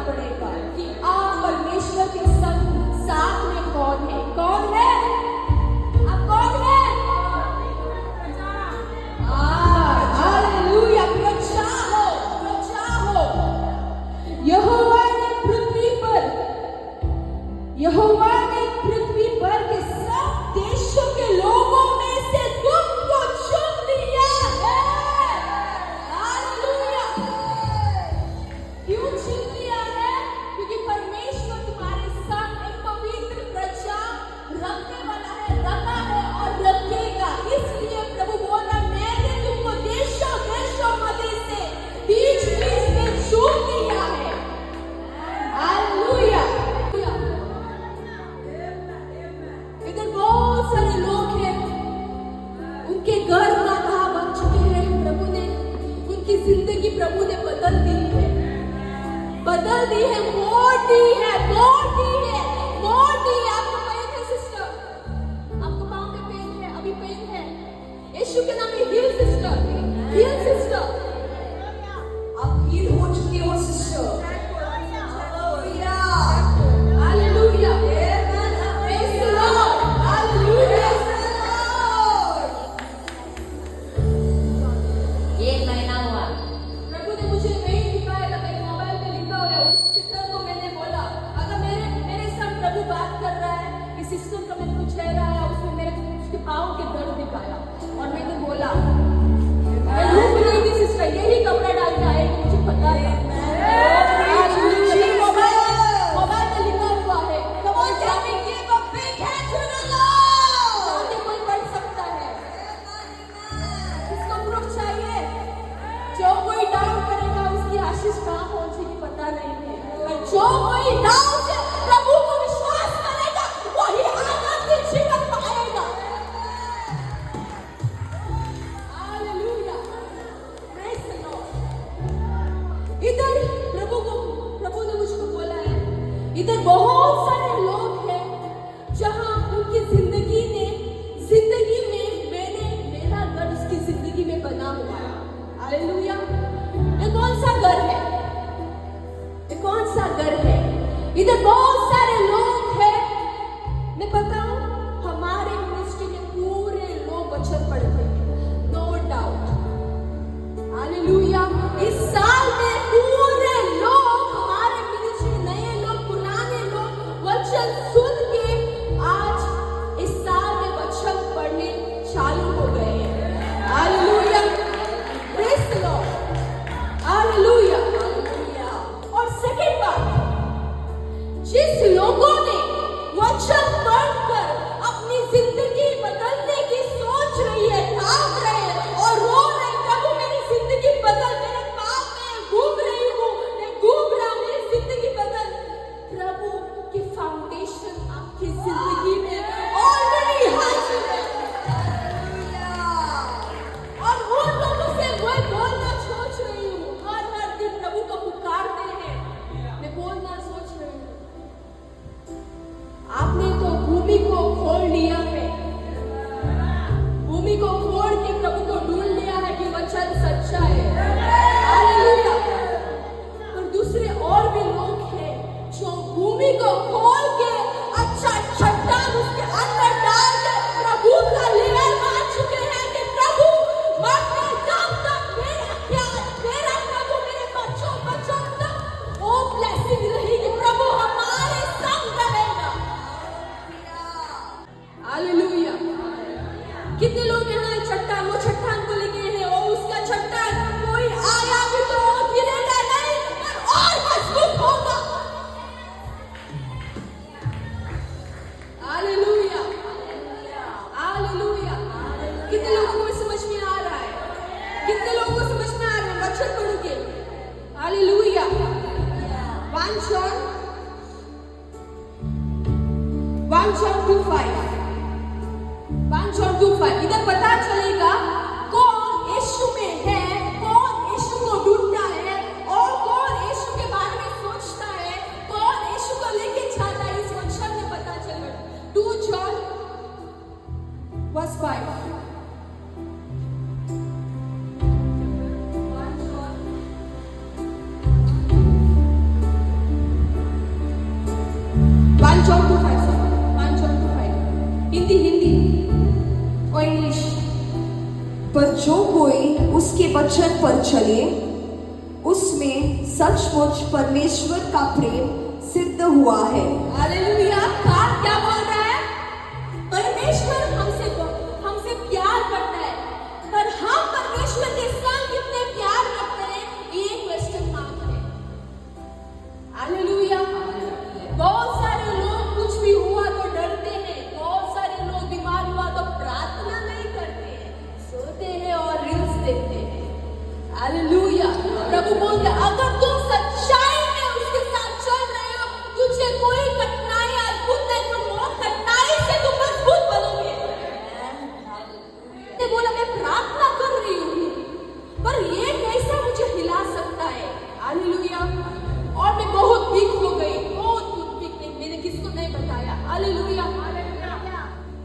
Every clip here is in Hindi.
पड़ेगा कि आप परमेश्वर के संग साथ में कौन है? कौन है? आप कौन है? हालेलुया, प्रजा हो, प्रजा हो। यहोवा ने पृथ्वी पर के सब देशों के लोगों में से तुमको चुन लिया है। हालेलुया। क्यों चुन लिया है? क्योंकि परमेश्वर तुम्हारे संग एक पवित्र प्रजा रखने वाला है, रखा है और रखेगा। इसलिए प्रभु बोल रहा, मैंने तुमको देशों देशों मध्य से बीच बीच में चुन लिया है। हालेलुया। इधर बहुत सारे लोग हैं, उनके घर ना कहाँ बन चुके हैं। प्रभु ने उनकी जिंदगी प्रभु ने बदल दी है, बदल दी है, मोड़ दी है, मोड़ दी है, मोड़ दी है। आपको पेन है सिस्टर, आपको पाँव में पेन है, अभी पेन है, यीशु के नाम में हील सिस्टर, हील सिस्टर। आप हील हो चुके हो sister. Hallelujah, praise the Lord, hallelujah. एक महीना हुआ। प्रभु ने मुझे नहीं दिखाया था, मेरे मोबाइल में लिखा हुआ है। उस सिस्टर को मैंने बोला, अगर मेरे संग प्रभु बात कर रहा है, इस सिस्टर का मैंने कुछ कह रहा है, उसने मेरे को उसके पाँव के दर्द दिखाया और मैंने बोला, मैं भूख रही थी सिस्टर, यही कपड़ा डाल के आएगी, मुझे पता था। मोबाइल में लिखा हुआ है, जाके कोई पढ़ सकता है। किसको प्रूफ चाहिए? जो कोई डाउट करेगा उसकी आशीष कहाँ पहुंचेगी पता नहीं है, पर जो कोई डाउट से प्रभु को विश्वास करेगा वही आनंद जीवन पाएगा। Hallelujah, praise the Lord. इधर प्रभु ने मुझको बोला है, इधर बहुत सारे लोग हैं जहां उनकी जिंदगी में मेरा घर उसकी जिंदगी में बना हुआ है। हालेलुया। ये कौन सा घर है? ये कौन सा घर है? इधर बहुत सारे लोग हैं, मैं बताऊं, हमारे मिनिस्ट्री में पूरे लोग वचन पढ़ते हैं, नो डाउट। हालेलुया। इस साल में पूरे लोग हमारे मिनिस्ट्री, नए लोग, पुराने लोग वचन सुन के आज इस साल में वचन पढ़ने चालू हो गए हैं। Hallelujah, praise the Lord, hallelujah. और सेकंड बात, जिस लोगों ने वचन पढ़कर अपनी जिंदगी बदलने की सोच रही है, भाग रहे हैं और रो रहे हैं, प्रभु मेरी जिंदगी बदल, मेरे पाप में घूम रही हूँ, मैं घूम रहा हूँ, मेरी जिंदगी बदल। प्रभु की फाउंडेशन आपकी जिंदगी में ऑलरेडी हाजिर है। और उन लोगों से मैं बोलना सोच रही हूँ, हर दिन प्रभु को पुकारते हैं, मैं बोलना सोच रही हूँ, आपने तो भूमि को खोल लिया है, भूमि को खोल के प्रभु को ढूंढ लिया है कि वचन सच्चा है। हालेलुया। पर दूसरे और भी लोग हैं जो भूमि को खोल के अच्छा चट्टान उसके अंदर डाल के प्रभु का लेवल मान चुके हैं कि प्रभु मरने दम तक मेरा प्रभु मेरे बच्चों तक वो ब्लेसिंग रहेगी, प्रभु हमारे संग रहेगा। हालेलुया। कितने लोग यहाँ चट्टान, वो चट्टान को लेके हैं और उसका चट्टान कोई आया भी तो गिरेगा नहीं, पर और मजबूत होगा। Hallelujah, hallelujah. कितने लोगों को समझ में आ रहा है? कितने लोगों को समझ में आ रहा है? वचन पढ़ोगे। हालेलुया। 1 John 2:5, 1 John 2:5। इधर पता चलेगा कौन यीशु में है, कौन यीशु को ढूंढता है और कौन यीशु के बारे में सोचता है, कौन यीशु को लेके जाता है। इस वचन में पता चलेगा। 2 John 5। जो कोई उसके वचन पर चले उसमें सचमुच परमेश्वर का प्रेम सिद्ध हुआ है। हालेलुया। क्या बोल रहा है? परमेश्वर हमसे प्यार करता है, पर हम परमेश्वर के संग कितने प्यार करते हैं, ये क्वेश्चन मार्क है। हालेलुया। बहुत सारे लोग कुछ भी हुआ तो डरते हैं, बहुत सारे लोग बीमार हुआ तो प्रार्थना नहीं करते हैं, सोते हैं और रील्स देखते हैं। हालेलुया। प्रभु बोलते अगर तुम सच्चाई में उसके साथ चल रहे हो, तुझे कोई कठिनाई अद्भुत नहीं, तुम वो कठिनाई से तुम मजबूत बनोगे। ने बोला मैं प्रार्थना कर रही हूँ, पर ये कैसा मुझे हिला सकता है। हालेलुया। और मैं बहुत वीक हो गई, बहुत वीक, मैंने किसको नहीं बताया। हालेलुया।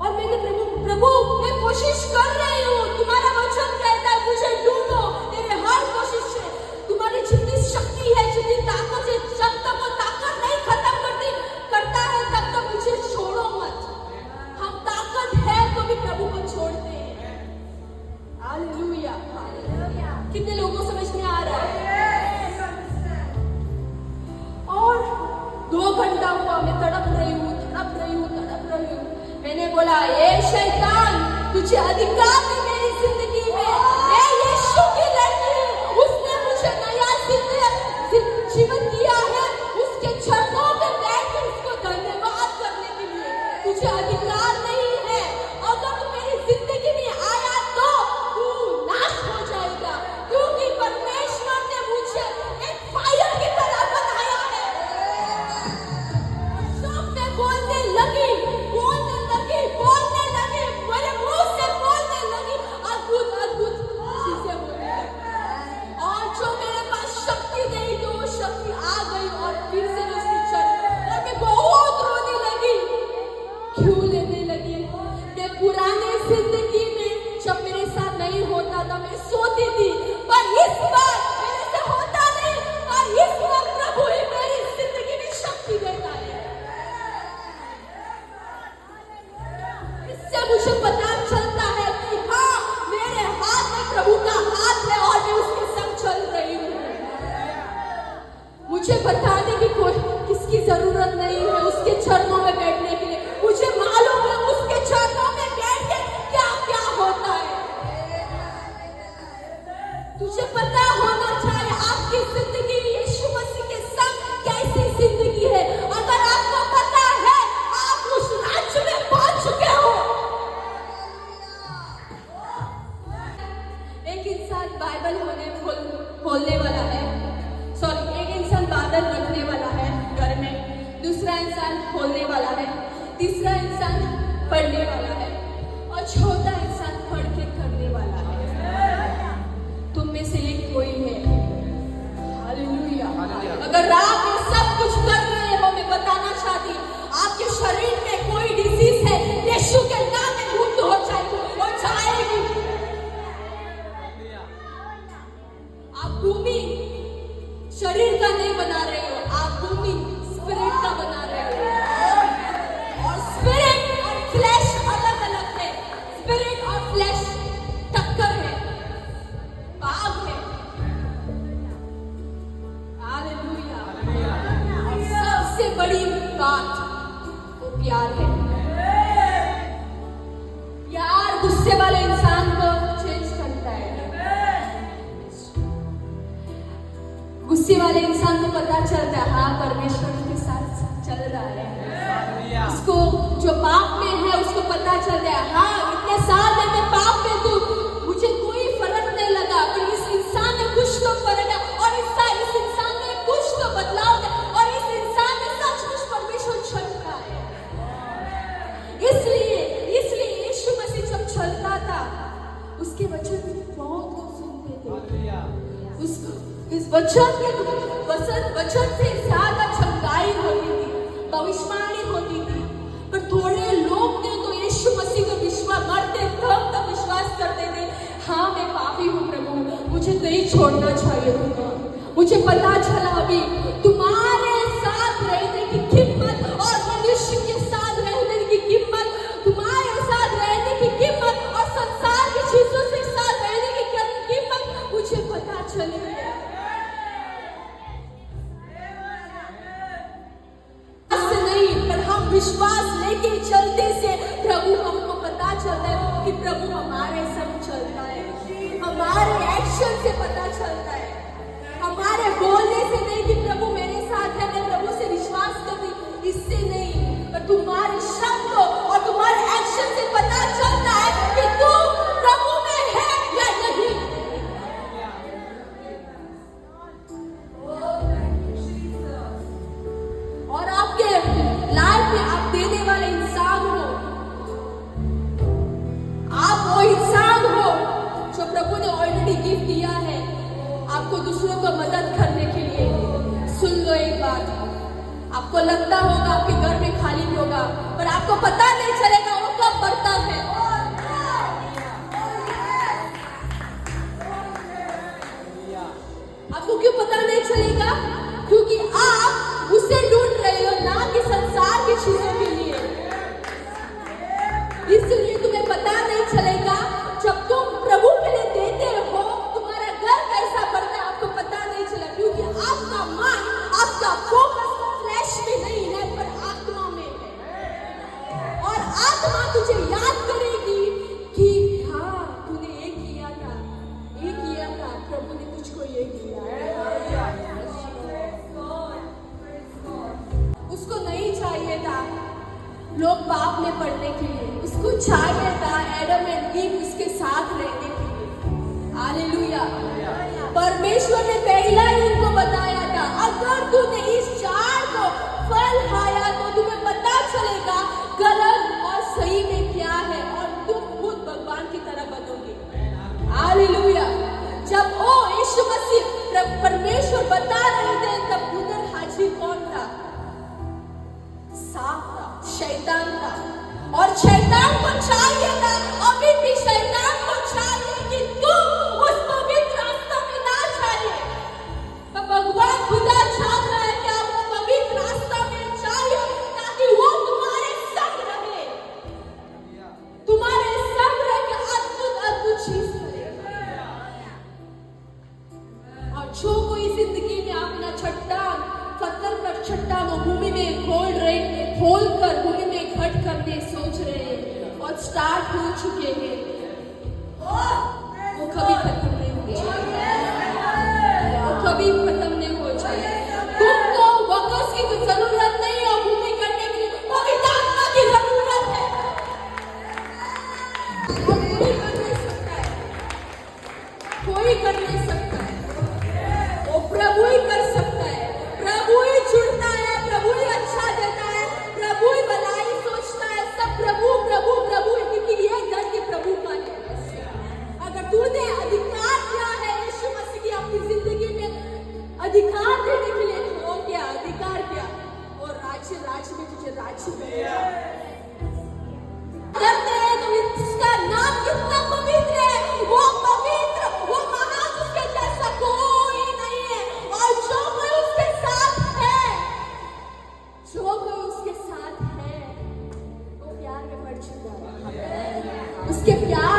और मैंने प्रभु मैं कोशिश कर रही हूँ, तुम्हारा वचन कहता है मुझे ढूंढो, तेरे हर कोशिश से तुम्हारी जितनी शक्ति है, जितनी ताकत है, जब तक वो ताकत नहीं खत्म करता है तब तक मुझे छोड़ो मत। हम ताकत है तो भी प्रभु को छोड़ते हैं। हालेलुया। कितने लोगों को समझ में आ रहा है? और 2 घंटा हुआ मैं तड़प रही हूँ। मैंने बोला ये शैतान तुझे अधिकार नहीं मेरी जिंदगी में। मैं यीशु की लड़की हूँ, उसने मुझे नया जीवन दिया है, उसके चरणों में बैठ उसको धन्यवाद करने के लिए। तुझे अधिकार नहीं है, अगर तू मेरी जिंदगी में आया तो तू नाश हो जाएगा, क्योंकि परमेश्वर ने मुझे एक फायर की तरह बनाया है। सब मैं बोलने लगी, मेरे मुंह से बोलने लगी, अद्भुत चीजें बोलने लगी। और जो मेरे पास शक्ति नहीं तो वो शक्ति आ गई और फिर से उसकी चढ़, और मैं बहुत रोने लगी। क्यों लेने लगी? मैं पुराने जिंदगी में जब मेरे साथ नहीं होता था मैं सोती थी, पर इस बार मेरे से होता नहीं, और इस बार प्रभु ही मेरी जिंदगी में शक्ति देता है। इससे मुझे पता चलता है कि हाँ मेरे हाथ में प्रभु का हाथ है और मैं उसके संग चल रही हूँ। मुझे बताने की किसकी जरूरत नहीं है उसके चरणों में बैठने के लिए। मुझे मालूम है उसके चरणों में बैठ के क्या क्या होता है। तुझे पता होना चाहिए आपकी जिंदगी यीशु मसीह के संग कैसी जिंदगी है। अगर आपको पता है आप उस राज्य में पहुंच चुके हो। एक इंसान बाइबल खोलने वाला है, एक इंसान बाइबल रखने वाला है घर में, दूसरा इंसान खोलने वाला है, तीसरा इंसान पढ़ने वाला है और चौथा इंसान पढ़ के करने वाला है। तुम में से एक कोई है। हालेलुया। अगर आप ये सब कुछ कर रहे हो, मैं बताना चाहती आपके शरीर में कोई डिजीज है, यीशु के नाम में मुक्त हो जाएगी और जाएगी। आप भूमि शरीर का नहीं बना रहे हो, आप भूमि स्पिरिट का बना रहे हो। और स्पिरिट और फ्लैश अलग अलग है। स्पिरिट और फ्लैश टक्कर है, भाग है। हालेलुया। और सबसे बड़ी बात वो प्यार है। प्यार गुस्से वाले इंसान को चेंज करता है। गुस्से वाले इंसान को पता चलता है हाँ परमेश्वर के साथ चल रहा है। उसको जो पाप में है उसको पता चलता है हाँ इतने साल में मैं पाप में हूँ, मुझे कोई फर्क नहीं लगा, पर इस इंसान में कुछ तो फर्क है और इस इंसान में कुछ तो बदलाव है और इस इंसान में सचमुच परमेश्वर चल रहा है। इसलिए यीशु मसीह जब चलता था उसके वचन बहुत लोग सुनते थे। उसको इस वचन से ज्यादा चंगाई होती थी, भविष्यवाणी होती थी, पर थोड़े लोग थे तो यीशु मसीह को विश्वास मरते तब विश्वास करते थे हाँ मैं पापी हूँ प्रभु, मुझे नहीं छोड़ना चाहिए था। मुझे पता चला अभी तुम्हारे साथ रहने की कीमत और मनुष्य के साथ रहने की कीमत, तुम्हारे साथ रहने की कीमत और संसार की चीजों के साथ रहने से पता चलता है, हमारे बोलने से नहीं कि प्रभु मेरे साथ है, मैं प्रभु से विश्वास करती, इससे नहीं, पर तुम्हारे शब्द और तुम्हारे एक्शन से पता चलता है कि तू प्रभु में है या नहीं। और आपके लाइफ में आप देने वाले इंसान हो, आप वो इंसान हो जो प्रभु ने ऑलरेडी गिफ्ट दिया है आपको दूसरों को मदद करने के लिए। सुन लो एक बात, आपको लगता होगा आपके घर में खाली होगा, पर आपको पता नहीं चलेगा वो कब बढ़ता है। आपको क्यों पता नहीं चलेगा? क्योंकि आप उसे ढूंढ रहे हो, ना कि संसार की चीजों के लिए। इसलिए तुम्हें पता नहीं चलेगा। जब तुम प्रभु के लिए देते हो, तुम्हारा घर कैसा बढ़ता है आपको पता नहीं चला, क्योंकि आपका मन, आपका फोकस फ्लैश में नहीं है, पर आत्मा में है। और आत्मा तुझे याद करेगी कि हाँ, तूने ये किया था, ये किया था, प्रभु ने तुझको ये किया। उसको नहीं चाहिए था लोग पाप में पड़ने के लिए, उसको चाहिए था एडम एंड ईव उसके साथ रहने के लिए। हालेलुया। परमेश्वर ने पहला ही उनको बताया था, अगर तूने इस झाड़ को फल खाया तो तुम्हें पता चलेगा गलत और सही में क्या है, और तुम खुद भगवान की तरह बनोगे। हालेलुया। जब ओ यीशु मसीह परमेश्वर बता रहे थे, तब उधर हाजिर कौन था? सांप था, शैतान था। और शैतान को चाहिए था, अभी भी शैतान को चाहिए कि तुम उस पवित्र रास्ते में ना जाए। पर भगवान खुदा चाहता है कि आप पवित्र रास्ते में जाइए, ताकि वो तुम्हारे संग रहे, तुम्हारे संग रह के अद्भुत अद्भुत चीज करे। और जो कोई जिंदगी में अपना चट्टान, पत्थर पर चट्टान वो भूमि में खोल कर भूमि में घट करने सोच रहे हैं और स्टार्ट हो चुके हैं, वो कभी खत्म नहीं हो जाएगा, वो कभी खत्म नहीं हो जाएगा। तुमको वर्कर्स की तो जरूरत नहीं है भूमि करने के लिए, पवित्र आत्मा की जरूरत है। कोई कर नहीं सकता है, कोई कर नहीं सकता है, वो प्रभु ही कर सकता है। प्रभु ही छुड़ता है, प्रभु ही अच्छा देता है, प्रभु ही भलाई सोचता है। सब प्रभु प्रभु प्रभु, क्योंकि ये घर के प्रभु का है। अगर तूने अधिकार दिया है यीशु मसीह की अपनी जिंदगी में अधिकार देने के लिए, हो क्या अधिकार क्या, और राज्य में तुझे राज्य मिलेगा। करते हैं तो इसका नाम कितना